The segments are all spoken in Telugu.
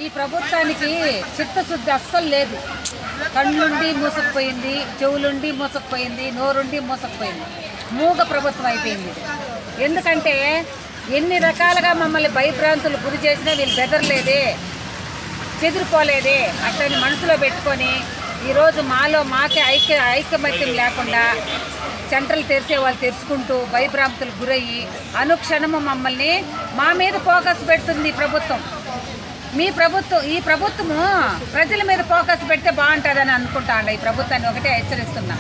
ఈ ప్రభుత్వానికి చిత్తశుద్ధి అస్సలు లేదు. కళ్ళుండి మూసుకుపోయింది, చెవులుండి మూసుకుపోయింది, నోరుండి మూసుకుపోయింది. మూగ ప్రభుత్వం అయిపోయింది. ఎందుకంటే ఎన్ని రకాలుగా మమ్మల్ని భయభ్రాంతులు గురి చేసినా వీళ్ళు బెదరలేదే, చెదిరిపోలేదే. అట్లని మనసులో పెట్టుకొని ఈరోజు మాకే ఐకమత్యం లేకుండా సెంట్రల్ తెరిచే వాళ్ళు తెరుచుకుంటూ భయభ్రాంతులు గురయ్యి అనుక్షణము మమ్మల్ని మా మీద ఫోకస్ పెడుతుంది ప్రభుత్వం. ఈ ప్రభుత్వము ప్రజల మీద ఫోకస్ పెడితే బాగుంటుందని అనుకుంటాండ. ఈ ప్రభుత్వాన్ని ఒకటే హెచ్చరిస్తున్నా,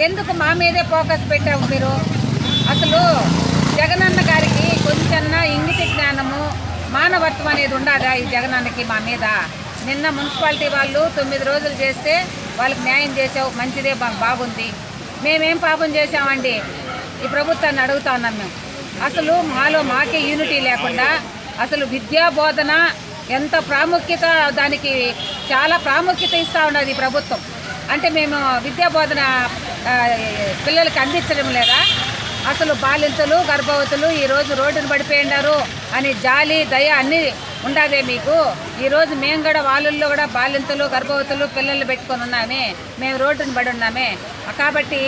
ఎందుకు మా మీదే ఫోకస్ పెట్టావు మీరు? అసలు జగనన్న గారికి కొంచెం ఇంగిత జ్ఞానము, మానవత్వం అనేది ఉండదా ఈ జగనన్నకి మా మీద? నిన్న మున్సిపాలిటీ వాళ్ళు 9 రోజులు చేస్తే వాళ్ళకి న్యాయం చేసావు, మంచిదే, బాగుంది. మేమేం పాపం చేసామండి? ఈ ప్రభుత్వాన్ని అడుగుతా ఉన్నాం మేము. అసలు మాకే యూనిటీ లేకుండా అసలు విద్యా బోధన ఎంత ప్రాముఖ్యత, దానికి చాలా ప్రాముఖ్యత ఇస్తూ ఉన్నది ఈ ప్రభుత్వం. అంటే మేము విద్యా బోధన పిల్లలకి అందించడం లేదా? అసలు బాలింతలు, గర్భవతులు ఈరోజు రోడ్డును పడిపోయినారు అని జాలి, దయ అన్నీ ఉండదే మీకు? ఈరోజు మేము కూడా వాళ్ళల్లో కూడా బాలింతలు, గర్భవతులు పిల్లలు పెట్టుకొని ఉన్నామే, మేము రోడ్డును పడి ఉన్నామే. కాబట్టి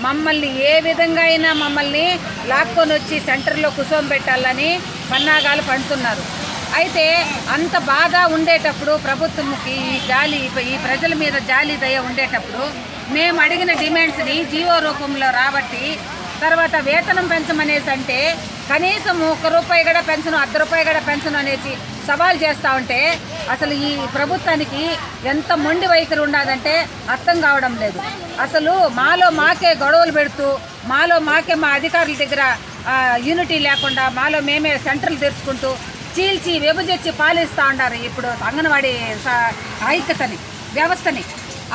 మమ్మల్ని ఏ విధంగా అయినా మమ్మల్ని లాక్కొని వచ్చి సెంటర్లో కూర్చోబెట్టాలని పన్నాగాలు పండుతున్నారు. అయితే అంత బాధ ఉండేటప్పుడు ప్రభుత్వంకి ఈ ప్రజల మీద జాలి, దయ ఉండేటప్పుడు మేము అడిగిన డిమాండ్స్ని జీవో రూపంలో రాబట్టి తర్వాత వేతనం పెంచమనేసి అంటే కనీసం ₹1 కూడా పెన్షన్, ₹1 కూడా పెన్షన్ అనేసి సవాల్ చేస్తూ ఉంటే అసలు ఈ ప్రభుత్వానికి ఎంత మొండి వైఖరి ఉండదంటే అర్థం కావడం లేదు. అసలు మాకే గొడవలు పెడుతూ మాకే మా అధికారుల దగ్గర యూనిటీ లేకుండా మేమే సెంటర్లు తెరుచుకుంటూ చీల్చి విభజించి పాలిస్తూ ఉంటారు ఇప్పుడు అంగన్వాడీ ఐక్యతని, వ్యవస్థని.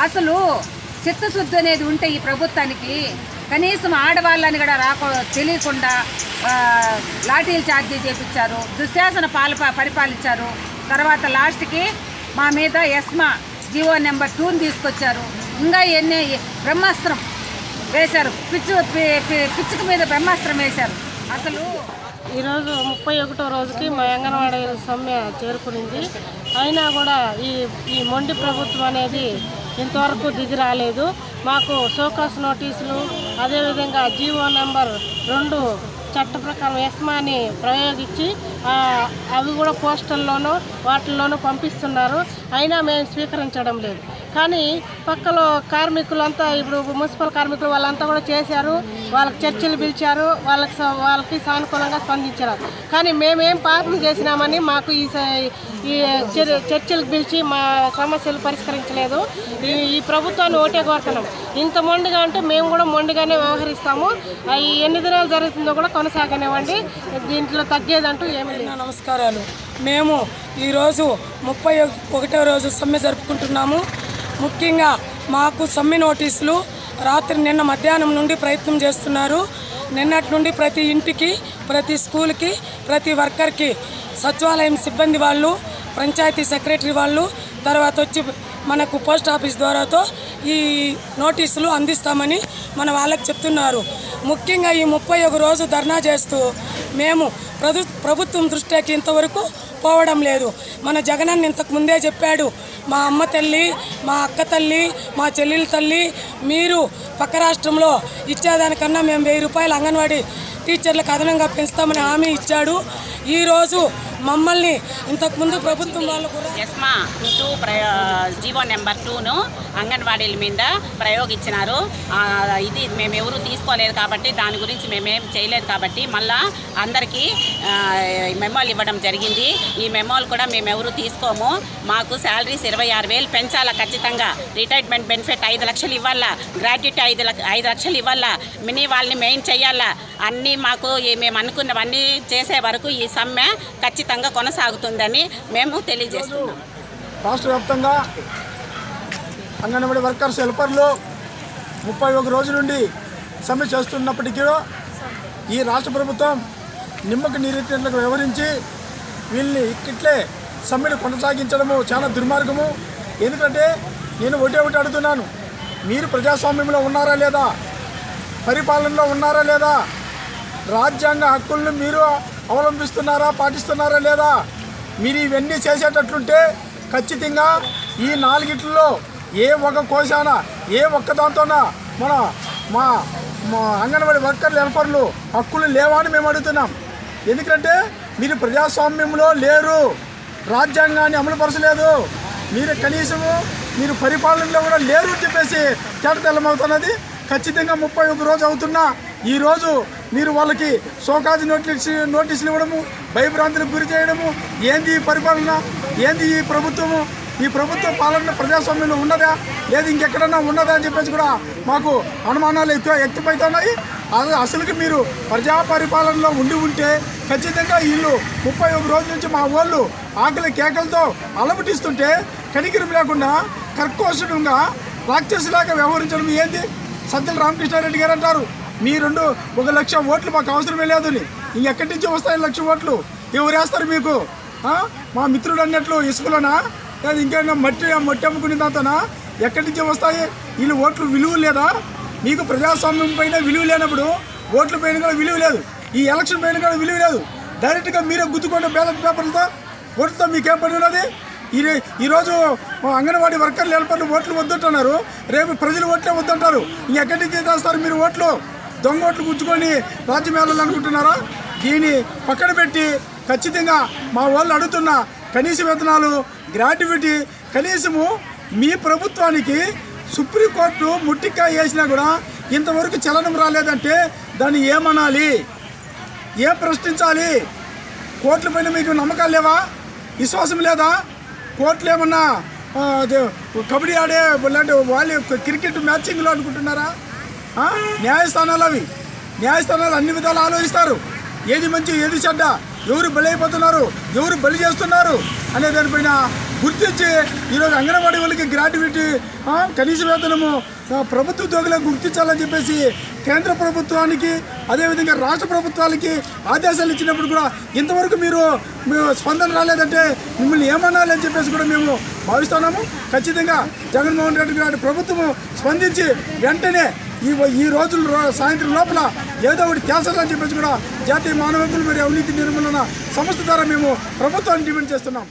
అసలు చిత్తశుద్ధి అనేది ఉంటే ఈ ప్రభుత్వానికి కనీసం ఆడవాళ్ళని కూడా తెలియకుండా లాఠీలు ఛార్జీ చేపించారు, దుశ్శాసన పరిపాలించారు. తర్వాత లాస్ట్కి మా మీద ఎస్మా జీవో నెంబర్ 2ని తీసుకొచ్చారు. ఇంకా ఎన్ని బ్రహ్మాస్త్రం వేశారు, పిచ్చుక మీద బ్రహ్మాస్త్రం వేశారు. అసలు ఈరోజు 31వ రోజుకి మా అంగన్వాడీ సమ్మె చేరుకునింది. అయినా కూడా ఈ మొండి ప్రభుత్వం అనేది ఇంతవరకు దిగి రాలేదు. మాకు షోకాస్ నోటీసులు, అదేవిధంగా జీవో నెంబర్ 2 చట్ట ప్రకారం ఎస్మాని ప్రయోగించి అవి కూడా పోస్టల్లోనూ వాటిల్లోనూ పంపిస్తున్నారు. అయినా మేము స్వీకరించడం లేదు. కానీ పక్కలో కార్మికులంతా, ఇప్పుడు మున్సిపల్ కార్మికులు వాళ్ళంతా కూడా చేశారు, వాళ్ళకి చర్చలు పిలిచారు, వాళ్ళకి సానుకూలంగా స్పందించారు. కానీ మేమేం పాపం చేసినామని మాకు ఈ చర్చలకు పిలిచి మా సమస్యలు పరిష్కరించలేదు. ఈ ప్రభుత్వాన్ని ఓటే కోరుతున్నాం. ఇంత మొండిగా అంటే మేము కూడా మొండిగానే వ్యవహరిస్తాము. ఎన్ని దినాలు జరుగుతుందో కూడా కొనసాగనివ్వండి, దీంట్లో తగ్గేదంటూ ఏమీ లేదు. నమస్కారాలు. మేము ఈరోజు 31వ రోజు సమ్మె జరుపుకుంటున్నాము. ముఖ్యంగా మాకు సమ్మె నోటీసులు నిన్న మధ్యాహ్నం నుండి ప్రయత్నం చేస్తున్నారు. నిన్నటి నుండి ప్రతి ఇంటికి, ప్రతి స్కూల్కి, ప్రతి వర్కర్కి, సచివాలయం సిబ్బంది వాళ్ళు, పంచాయతీ సెక్రటరీ వాళ్ళు, తర్వాత వచ్చి మనకు పోస్ట్ ఆఫీస్ ద్వారాతో ఈ నోటీసులు అందిస్తామని మన వాళ్ళకి చెప్తున్నారు. ముఖ్యంగా ఈ 31 రోజు ధర్నా చేస్తూ మేము ప్రభుత్వం దృష్టికి ఇంతవరకు పోవడం లేదు. మన జగనన్న ఇంతకు ముందే చెప్పాడు, మా అమ్మ తల్లి, మా అక్క తల్లి, మా చెల్లెల తల్లి, మీరు పక్క రాష్ట్రంలో ఇచ్చేదానికన్నా మేము ₹1000 అంగన్వాడీ టీచర్లకు అదనంగా పెంచుతామని హామీ ఇచ్చాడు. ఈరోజు మమ్మల్ని ఇంతకుముందు ప్రభుత్వం వాళ్ళు కూడా ఎస్మా 2 జీవో నెంబర్ 2ను అంగన్వాడీల మీద ప్రయోగించినారు. ఇది మేము ఎవరు తీసుకోలేదు కాబట్టి, దాని గురించి మేమేం చేయలేదు కాబట్టి మళ్ళా అందరికీ మెమోలు ఇవ్వడం జరిగింది. ఈ మెమోలు కూడా మేము ఎవరు తీసుకోము. మాకు శాలరీస్ 26,000 పెంచాలా ఖచ్చితంగా. రిటైర్మెంట్ బెనిఫిట్ 5 లక్షలు ఇవ్వాలా, గ్రాట్యుటీ 5 లక్షలు ఇవ్వాలా, మినీ వాళ్ళని మెయిన్ చేయాలా. అన్నీ మాకు మేము అనుకున్నవన్నీ చేసే వరకు ఈ సమ్మె ఖచ్చితంగా కొనసాగుతుందని మేము తెలియజేస్తున్నాం. రాష్ట్ర వ్యాప్తంగా అంగన్వాడీ వర్కర్స్, హెల్పర్లు 31 రోజుల నుండి సమ్మె చేస్తున్నప్పటికీ ఈ రాష్ట్ర ప్రభుత్వం నిమ్మకు నీరెత్తినట్లుగా వ్యవహరించి వీళ్ళని ఇట్లే సమ్మెను కొనసాగించడము చాలా దుర్మార్గము. ఎందుకంటే నేను ఒకటి అడుగుతున్నాను, మీరు ప్రజాస్వామ్యంలో ఉన్నారా లేదా? పరిపాలనలో ఉన్నారా లేదా? రాజ్యాంగ హక్కులను మీరు అవలంబిస్తున్నారా, పాటిస్తున్నారా లేదా? మీరు ఇవన్నీ చేసేటట్లుంటే ఖచ్చితంగా ఈ నాలుగిట్లలో ఏ ఒక్క కోశాన ఏ ఒక్క దాంతోన మన మా మా అంగన్వాడీ వర్కర్లు హెల్పర్లు హక్కులు లేవా అని మేము అడుగుతున్నాం. ఎందుకంటే మీరు ప్రజాస్వామ్యంలో లేరు, రాజ్యాంగాన్ని అమలుపరచలేదు, మీరు కనీసము మీరు పరిపాలనలో కూడా లేరు అని చెప్పేసి తేటతెల్లమవుతున్నది. ఖచ్చితంగా 31 రోజు అవుతున్నా ఈరోజు మీరు వాళ్ళకి షోకాజ్ నోటీసులు ఇవ్వడము, భయభ్రాంతులకు గురి చేయడము, ఏంది ఈ పరిపాలన, ఏంది ఈ ప్రభుత్వము, ఈ ప్రభుత్వ పాలన ప్రజాస్వామ్యంలో ఉన్నదా లేదు ఇంకెక్కడన్నా ఉన్నదా అని చెప్పేసి కూడా మాకు అనుమానాలు వ్యక్తమవుతున్నాయి. అసలుకి మీరు ప్రజా పరిపాలనలో ఉంటే ఖచ్చితంగా వీళ్ళు 31 రోజుల నుంచి మా వాళ్ళు ఆకలి కేకలతో అలమటిస్తుంటే కనికరం లేకుండా కర్కోశంగా రాక్షసులాగా వ్యవహరించడం ఏంది? సజ్జల రామకృష్ణారెడ్డి గారు అంటారు మీ 1,00,000 ఓట్లు మాకు అవసరమే లేదని. ఇంకెక్కడి నుంచి వస్తాయి 1,00,000 ఓట్లు? ఎవరు వేస్తారు మీకు? మా మిత్రుడు అన్నట్లు ఇసుకలోనా లేదా ఇంకేమైనా మట్టి అమ్ముకునే దాంతోనా? ఎక్కడి నుంచి వస్తాయి? వీళ్ళు ఓట్లు విలువ లేదా? మీకు ప్రజాస్వామ్యం పైన విలువ లేనప్పుడు ఓట్ల పైన కూడా విలువ లేదు, ఈ ఎలక్షన్ పైన కూడా విలువ లేదు. డైరెక్ట్గా మీరే గుద్దుకోండి బ్యాలెట్ పేపర్లతో, ఓట్లతో మీకేం పని ఉన్నది? ఈరోజు అంగన్వాడీ వర్కర్లు హెల్పర్లు ఓట్లు వద్దంటున్నారు, రేపు ప్రజలు ఓట్లే వద్దంటారు. ఇంకెక్కడి నుంచి చేస్తారు మీరు ఓట్లు? దొంగ ఓట్లు గుచ్చుకొని రాజ్యం వెళ్ళాలనుకుంటున్నారా? దీన్ని పక్కన పెట్టి ఖచ్చితంగా మా వాళ్ళు అడుగుతున్న కనీస వేతనాలు, గ్రాట్యుటీ కనీసము మీ ప్రభుత్వానికి సుప్రీంకోర్టు ముట్టికాయ వేసినా కూడా ఇంతవరకు చలనం రాలేదంటే దాన్ని ఏమనాలి? ఏం ప్రశ్నించాలి? కోర్టుల పైన మీకు నమ్మకాలు లేవా? విశ్వాసం లేదా? కోర్టులు ఏమన్నా కబడ్డీ ఆడే లాంటి వాళ్ళు క్రికెట్ మ్యాచింగ్లో అనుకుంటున్నారా? న్యాయస్థానాలు అన్ని విధాలు ఆలోచిస్తారు. ఏది మంచి ఏది చెడ్డ, ఎవరు బలి అయిపోతున్నారు, ఎవరు బలి చేస్తున్నారు అనే దానిపైన గుర్తించి ఈరోజు అంగన్వాడీ వాళ్ళకి గ్రాట్యుటీ, కనీస వేతనము ప్రభుత్వ ఉద్యోగులకు గుర్తించాలని చెప్పేసి కేంద్ర ప్రభుత్వానికి అదేవిధంగా రాష్ట్ర ప్రభుత్వాలకి ఆదేశాలు ఇచ్చినప్పుడు కూడా ఇంతవరకు మీరు స్పందన రాలేదంటే మిమ్మల్ని ఏమనాలి అని చెప్పేసి కూడా మేము భావిస్తున్నాము. ఖచ్చితంగా జగన్మోహన్ రెడ్డి గారి ప్రభుత్వము స్పందించి వెంటనే ఈ రోజుల సాయంత్రం లోపల ఏదో ఒకటి తేల్చాలని చెప్పేసి కూడా జాతీయ మానవ హక్కులు మరియు అవినీతి నిర్మూలన సంస్థ ద్వారా మేము ప్రభుత్వాన్ని డిమాండ్ చేస్తున్నాం.